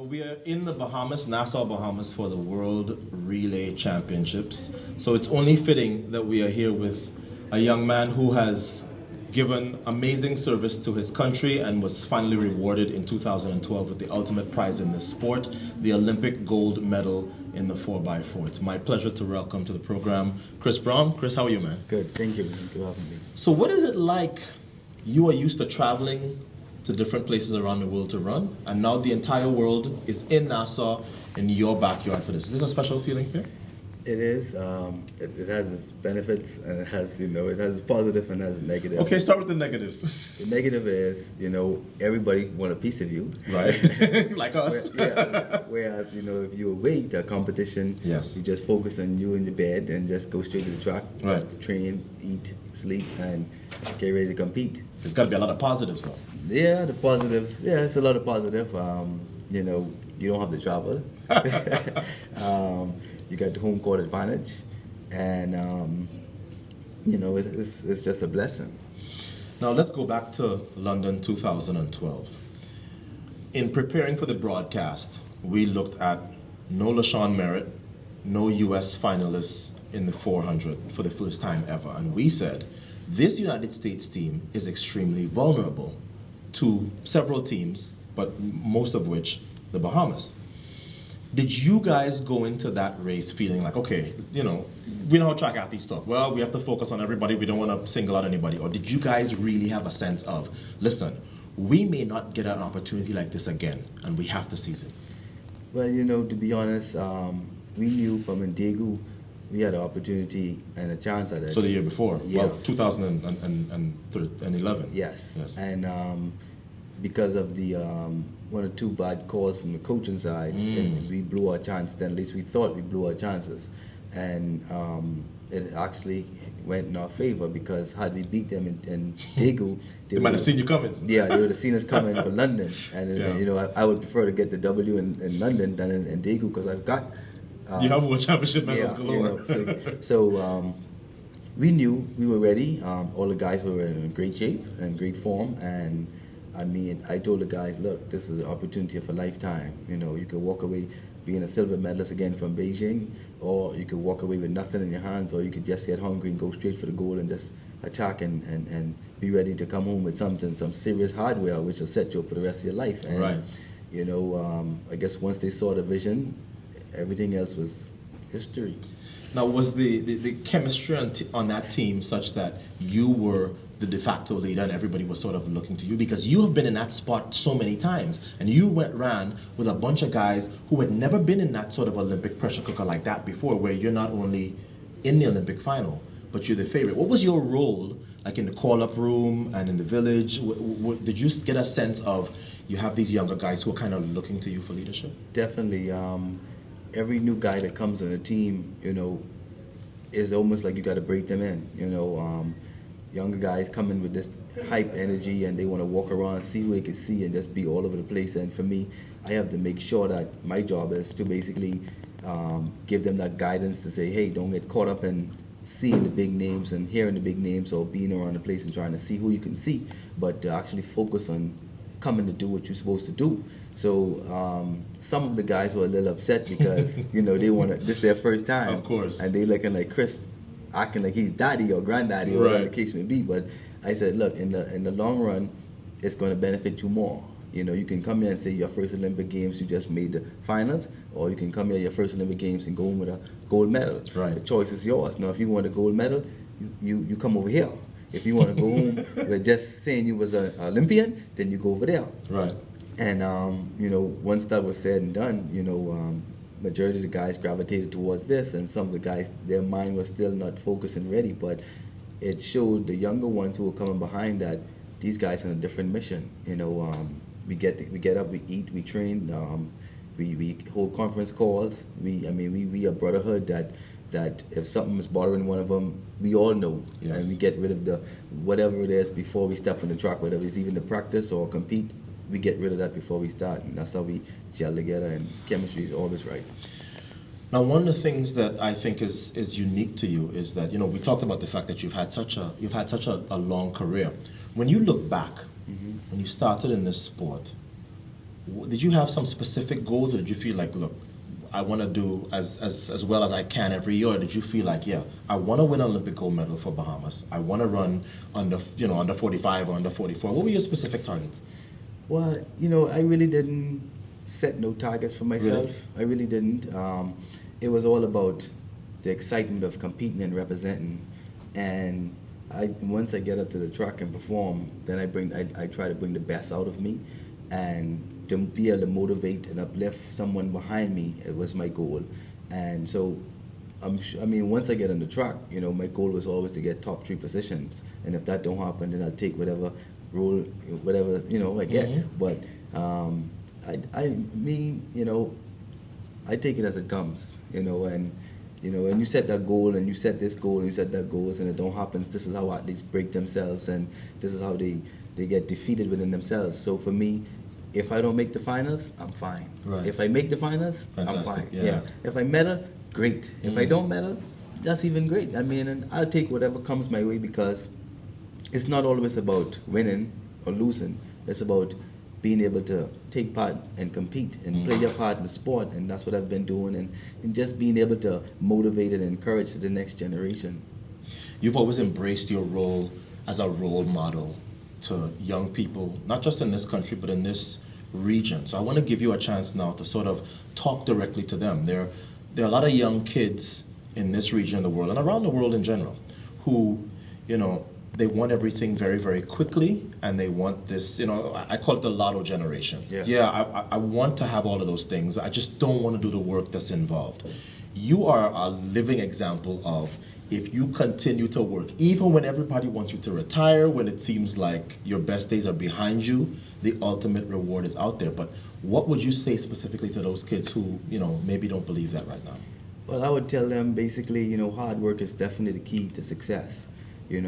We are in the Bahamas, Nassau, Bahamas, for the World Relay Championships. So it's only fitting that we are here with a young man who has given amazing service to his country and was finally rewarded in 2012 with the ultimate prize in this sport, the Olympic gold medal in the 4x4. It's my pleasure to welcome to the program Chris Brown. Chris, how are you, man? Good, thank you. Thank you for having me. So what is it like? You are used to traveling to different places around the world to run, and now the entire world is in Nassau, in your backyard for this. Is this a special feeling here? It is. It has its benefits, and it has, it has positive and has negative. Okay, start with the negatives. The negative is, everybody want a piece of you. Right, like us. Whereas, if you're away to a competition, yes, you just focus on you in the bed and just go straight to the track, right, train, eat, sleep, and get ready to compete. There's got to be a lot of positives, though. Yeah, the positives. Yeah, it's a lot of positive. You don't have to travel. You got the home court advantage, and it's just a blessing. Now let's go back to London 2012. In preparing for the broadcast, we looked at no LaShawn Merritt, no U.S. finalists in the 400 for the first time ever, and we said this United States team is extremely vulnerable to several teams, but most of which the Bahamas. Did you guys go into that race feeling like, okay, we know how track athletes talk. Well, we have to focus on everybody. We don't want to single out anybody. Or did you guys really have a sense of, listen, we may not get an opportunity like this again, and we have to seize it? Well, to be honest, we knew from Daegu we had an opportunity and a chance at it. So the year before? Yeah. Well, 2011. Yes. And because of the one or two bad calls from the coaching side, we blew our chance. Then at least we thought we blew our chances, and it actually went in our favor, because had we beat them in Daegu, they might have seen you coming. Yeah, they would have seen us coming for London, and I would prefer to get the W in London than in Daegu, because I've got. You have World Championship medals galore. So we knew we were ready. All the guys were in great shape and great form, and I told the guys, look, this is an opportunity of a lifetime. You could walk away being a silver medalist again from Beijing, or you could walk away with nothing in your hands, or you could just get hungry and go straight for the goal and just attack and be ready to come home with some serious hardware, which will set you up for the rest of your life. And, right. I guess once they saw the vision, everything else was history. Now, was the chemistry on that team such that you were the de facto leader and everybody was sort of looking to you? Because you have been in that spot so many times, and you ran with a bunch of guys who had never been in that sort of Olympic pressure cooker like that before, where you're not only in the Olympic final, but you're the favorite. What was your role, like in the call-up room and in the village? Did you get a sense of you have these younger guys who are kind of looking to you for leadership? Definitely. Every new guy that comes on the team, is almost like you got to break them in. Younger guys come in with this hype energy, and they want to walk around, see who they can see, and just be all over the place. And for me, I have to make sure that my job is to basically give them that guidance to say, hey, don't get caught up in seeing the big names and hearing the big names, or being around the place and trying to see who you can see, but to actually focus on coming to do what you're supposed to do. So some of the guys were a little upset because they want to. This is their first time, of course, and they looking like Chris, acting like he's daddy or granddaddy, or whatever the case may be. But I said, look, in the long run, it's going to benefit you more. You can come here and say your first Olympic Games, you just made the finals, or you can come here your first Olympic Games and go home with a gold medal. Right. The choice is yours. Now, if you want a gold medal, you come over here. If you want to go home with just saying you was an Olympian, then you go over there. Right. And once that was said and done, majority of the guys gravitated towards this, and some of the guys, their mind was still not focused and ready, but it showed the younger ones who were coming behind that these guys on a different mission. We get up, we eat, we train, we hold conference calls. We a brotherhood that if something is bothering one of them, we all know, yes, and we get rid of the whatever it is before we step on the track, whether it's even to practice or compete. We get rid of that before we start, and that's how we gel together, and chemistry is always right. Now, one of the things that I think is unique to you is that, we talked about the fact that you've had such a long career. When you look back, when you started in this sport, Did you have some specific goals, or did you feel like, look, I want to do as well as I can every year? Or did you feel like, yeah, I want to win an Olympic gold medal for Bahamas. I want to run under 45 or under 44. What were your specific targets? Well, I really didn't set no targets for myself. Really? I really didn't. It was all about the excitement of competing and representing. And once I get up to the track and perform, then I try to bring the best out of me, and to be able to motivate and uplift someone behind me. It was my goal. And so once I get on the track, my goal was always to get top 3 positions. And if that don't happen, then I'll take whatever role, whatever I get. Mm-hmm. But I take it as it comes. And you set that goal, and you set this goal, and you set that goals, and it don't happen. This is how athletes break themselves, and this is how they get defeated within themselves. So for me, if I don't make the finals, I'm fine. Right. If I make the finals, I'm Fantastic, fine. yeah. If I medal, great. If I don't medal, that's even great. And I'll take whatever comes my way, because it's not always about winning or losing. It's about being able to take part and compete and play your part in the sport, and that's what I've been doing, and just being able to motivate and encourage the next generation. You've always embraced your role as a role model to young people, not just in this country, but in this region. So I want to give you a chance now to sort of talk directly to them. There are a lot of young kids in this region of the world and around the world in general who, they want everything very, very quickly, and they want this, I call it the lotto generation. I want to have all of those things. I just don't want to do the work that's involved. You are a living example of, if you continue to work, even when everybody wants you to retire, when it seems like your best days are behind you, the ultimate reward is out there. But what would you say specifically to those kids who, maybe don't believe that right now? Well, I would tell them basically, hard work is definitely the key to success. You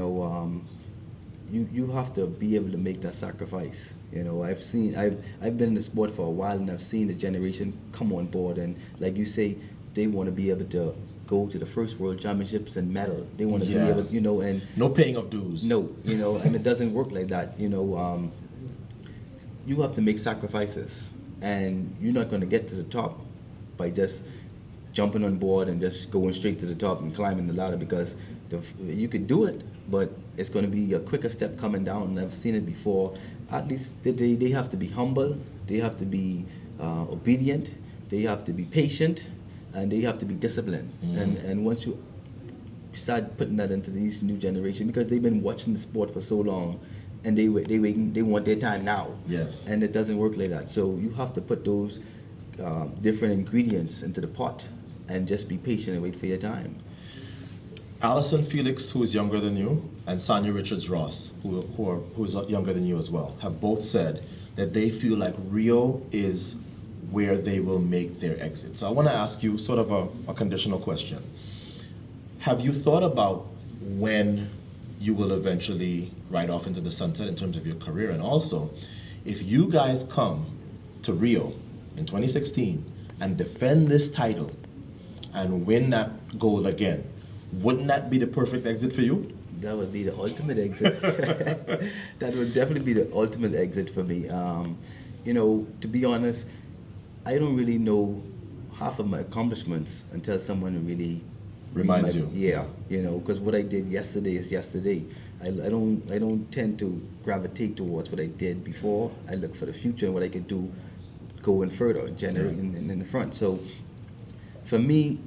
have to be able to make that sacrifice. I've been in the sport for a while, and I've seen the generation come on board, and like you say, they want to be able to go to the first World Championships and medal. They want to be able, and no paying of dues. No, and it doesn't work like that. You have to make sacrifices, and you're not going to get to the top by just jumping on board and just going straight to the top and climbing the ladder, because you could do it, but it's going to be a quicker step coming down. And I've seen it before. Athletes, they have to be humble, they have to be obedient, they have to be patient, and they have to be disciplined. And once you start putting that into these new generation, because they've been watching the sport for so long, and they want their time now. Yes. And it doesn't work like that. So you have to put those different ingredients into the pot, and just be patient and wait for your time. Allison Felix, who is younger than you, and Sonia Richards-Ross, who's younger than you as well, have both said that they feel like Rio is where they will make their exit. So I want to ask you sort of a conditional question. Have you thought about when you will eventually ride off into the sunset in terms of your career? And also, if you guys come to Rio in 2016 and defend this title and win that gold again, wouldn't that be the perfect exit for you? That would be the ultimate exit. That would definitely be the ultimate exit for me. To be honest, I don't really know half of my accomplishments until someone really reminds you. Yeah, because what I did yesterday is yesterday. I don't tend to gravitate towards what I did before. I look for the future and what I could do going further, generating in the front. So for me,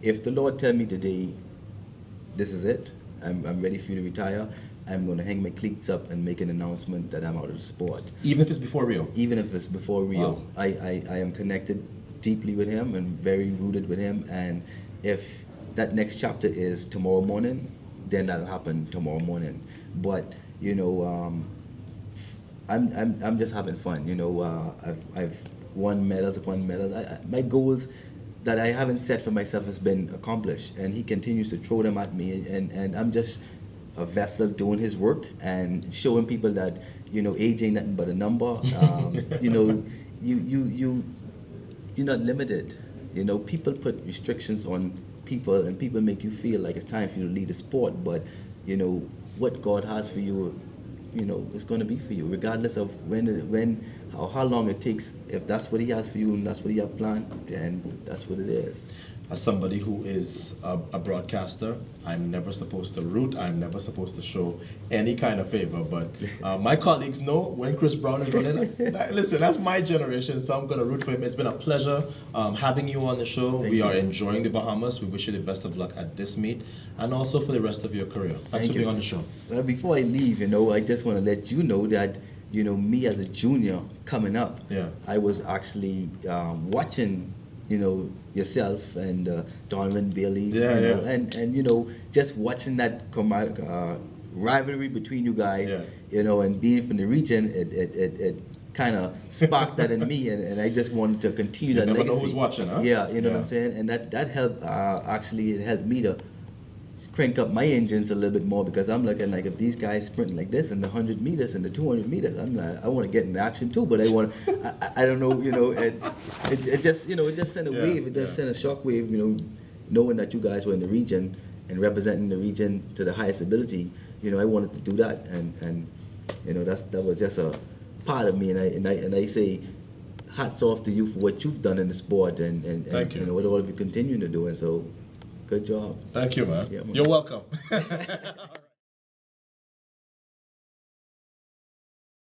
if the Lord tell me today, this is it, I'm ready for you to retire, I'm going to hang my cleats up and make an announcement that I'm out of the sport. Even if it's before Rio? Even if it's before Rio. Wow. I am connected deeply with him and very rooted with him, and if that next chapter is tomorrow morning, then that'll happen tomorrow morning. But I'm just having fun. I've won medals upon medals. My goals that I haven't set for myself has been accomplished, and he continues to throw them at me, and I'm just a vessel doing his work and showing people that age ain't nothing but a number. You're not limited. People put restrictions on people, and people make you feel like it's time for you to leave the sport, but what God has for you it's going to be for you, regardless of how long it takes. If that's what he has for you and that's what he has planned, then that's what it is. As somebody who is a broadcaster, I'm never supposed to root. I'm never supposed to show any kind of favor. But my colleagues know when Chris Brown is running. Listen, that's my generation, so I'm going to root for him. It's been a pleasure having you on the show. We are enjoying the Bahamas. We wish you the best of luck at this meet and also for the rest of your career. Thanks for being on the show. Well, before I leave, I just want to let you know that me as a junior coming up, I was actually watching yourself and Donovan Bailey, and just watching that rivalry between you guys, and being from the region, it kind of sparked that in me, and I just wanted to continue that legacy. Never know who's watching, huh? Yeah, you know what I'm saying, and that helped. Actually, it helped me to crank up my engines a little bit more, because I'm looking like, if these guys sprinting like this in the 100 meters and the 200 meters, I want to get in action too, but I want I don't know, it just sent a wave, it just sent a shock wave, knowing that you guys were in the region and representing the region to the highest ability. I wanted to do that, and that was just a part of me, and I say hats off to you for what you've done in the sport, and Thank you. What all of you continue to do, and so good job. Thank you, man. Yeah, man. You're welcome.